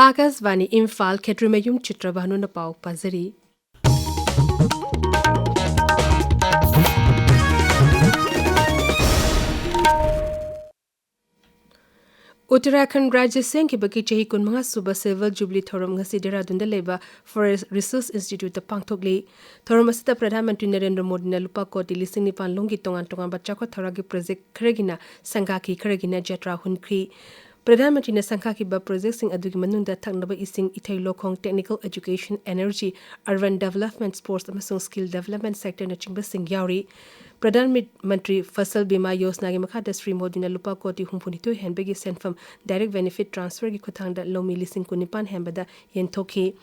Akasvani Imphal Kshetrimayum Chitrabhanu na pau pazari. Uttarakhand Rajya Sengki baki chahi kun mga suba Silver Jubilee Thorum ngasi Dehradun da leba Forest Research Institute ta pangthokli. Thorum asita Pradhan Mantri Narendra Modi na lupa koti lising ni pan longi tongan ba chakwa tharagi project kharagina sangaki kharagina jatra hunkri. Pradhan Mantri na sangaki ba project sing adugi manunda thaknaba ising ithai lokhong technical education energy urban development sports amasung skill development sector na chingba sing yauri. Pradhan Mantri Fasal Bima Yosna gi makhada Sri Modi na lupa koti humpunito henbegi senfam direct benefit transfer gi khuthangda lomi lising kunipan hembada yentokhi.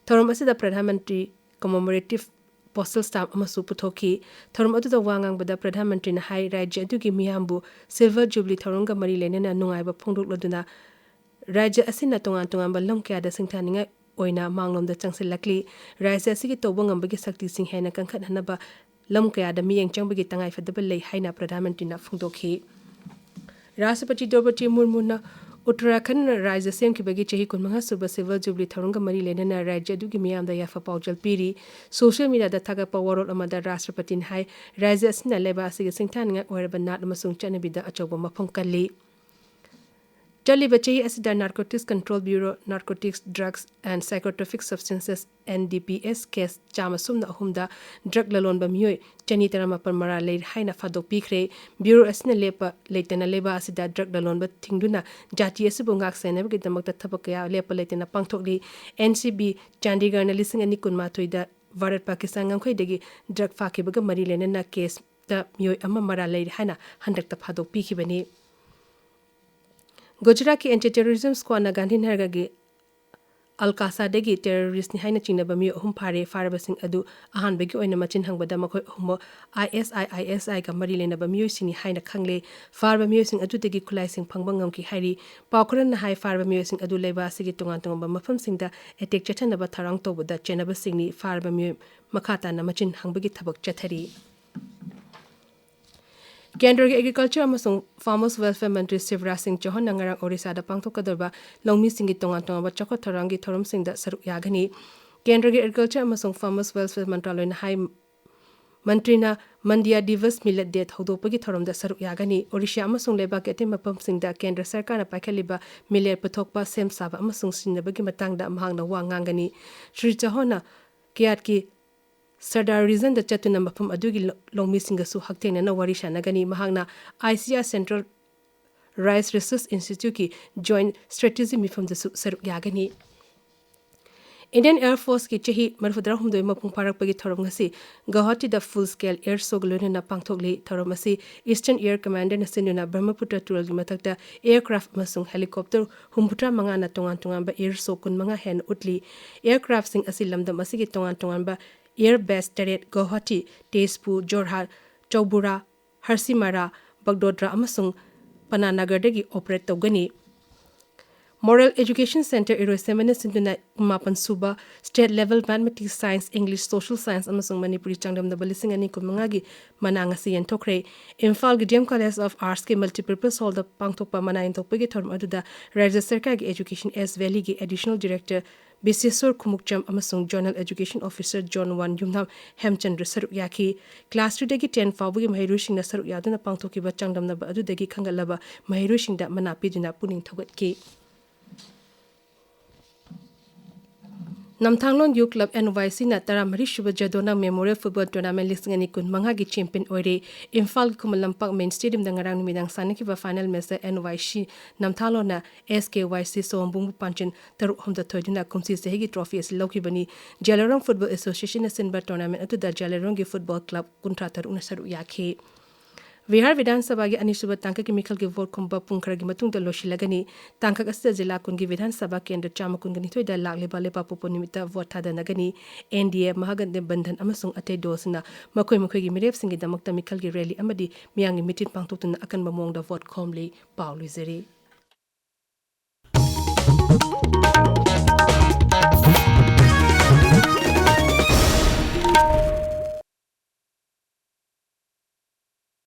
Thorum asida Pradhan Mantri commemorative postal stamp amasu puthoki. Thorum aduda wangang bada Pradhan Mantri na hai rajya adugi miyambu Silver Jubilee Thorunga mari lenena nungaiba phongdok loduna rajya asina tongan ba lam kya da singthaninga oina manglom da changsilakli rajya asigi toba ngambagi sakti sing hena kankhat hanaba lam kaya da miyeng changbagi tangai fadaba lei haina Pradhan Mantri na phungdokhi. Rashtrapati Draupadi Murmu na Uttarakhand Rajya Semki bagi chahi kun mga suba Silver Jubilee Thorunga mari lenena rajya adugi miyamda yafa paujal piri social media da thagapa warol amada Rashtrapati hai rajya asina leba asigi singthaninga oiraba nat amasung chanabida achawba mafam kalli. Jali Bachi Asida Narcotics Control Bureau Narcotics Drugs and Psychotropic Substances NDPS case Chamasum na Humda drug lalon bamyoy Chani Taramapar Mara Lay Haina Fadok Pikre Bureau Asina Lepa Latena Leba Asida drug lalon but Tingduna Jati Asubungak Senabik the Makta Tapakaya Lepa Latena Pangtokli NCB Chandigarh na lising ani kun matoida Varat Pakistan ngam khoidagi drug fakibaga marilena na case ta myoy amma Mara Lay Haina handak ta Fadok Pikibani. Gujarat ki anti-terrorism squad na Gandhinagar gi Alkasa degi terrorist ni haina chingna bami ohum phare basing adu ahan begi oina machin hangbada makhoi ohum ISI ka mari lena bami sini haina khangle far bami sing adu degi khulai sing phangbangam ki hairi paukhran na hai far bami sing adu leba sigi tongan ba mafam singda attack chathana ba tharang to buda chenaba singni far bami makhata na machin hangbagi thabak chathari. Kendra Agriculture amasung Farmers Welfare Mantri Shivraj Singh Chauhan nangarang Orissa da pangthokadorba longmi singi tongan ba chakwa tharangi thorum singda saruk yagani. Kendra Agriculture amasung Farmers Welfare Mantraloy na hai Mantri na Mandia Divas Millet Day hodopagi thorum da saruk yagani. Orissa amasung leba ke atim mapam singda Kendra Sarkar na pakhaliba millet pathokpa sem saba amasung sinabagi matangda mahangna wangangani. Shri Chauhan na kiat ki Sardar reason the Chatuna Mapum Adugi long missing a su Hakten and Warisha Nagani Mahagna ICR Central Rice Research Institute joint strategy from the Saruk Yagani. Indian Air Force ki Chehi Marfudrahum de Mapung Parakpagi Toromasi, Gauhati the full scale air soglun na Pangtogli Toromasi, Eastern Air Commander Nasinuna Brahmaputra Turalmatakta aircraft masung helicopter Humputra Mangana Tongan ba air sokun Manga Hen Utli aircraft sing asilam the Masigi Tongan ba Air Base Teret Guwahati, Tezpur, Jorhat, Chaubura, Harsimara, Bagdodra amasung Pananagardagi operate togani. Moral Education Center Irosemana Sinduna Mapan Suba, State Level Mathematics Science, English, Social Science amasung Manipuri Changdam the Balising ani kumangagi Manangasi and Tokre. Imphal Gideon College of Arts ke multipurpose hall the Pangtopa Mana in Topagi Torm Aduda, Rajya Sarkar Education S Valley ki Additional Director Biseswar Kumukcham amasung Journal Education Officer John Wan Yumnam Hemchandra Saruk Yaki Class 2 dagi 10 fawagi Mahirushing na Saruk Yaduna Pangtoki ba Changdam na ba adu dagi Kangalaba Mahirushing da Manapi dina Puning Thogatki. Namthanglon Youth Club NYC na Taramari Shuba Jadona Memorial Football Tournament listing ani kun mangagi champion oire Imphal Kumalampak Main Stadium dangarang midang sanaki ba final match NYC Namthanglon na SKYC Sombung Panchin Taruk Hom da Thoiduna Kumsi Sehigi Trophy as Lokibani Jalarong Football Association na Sinbar Tournament atu da Jalarong Football Club kuntra taruk na saru yakhe. Vihar Vidhan Sabha gi Anisuba Tanka ki Mikhal gi vote kumba pungkara gi matung da loshilagani Tanka asida jila kun gi Vidhan Sabha kendra chama kun gani toida lagle bale papopo nimita vote thada nagani NDA mahagande bandhan amasung ate dosna makoi gi mirep singi damakta Mikhal gi rally amadi miyangi mitin pangtutuna akan mamong da vote komli Paulo Zeri.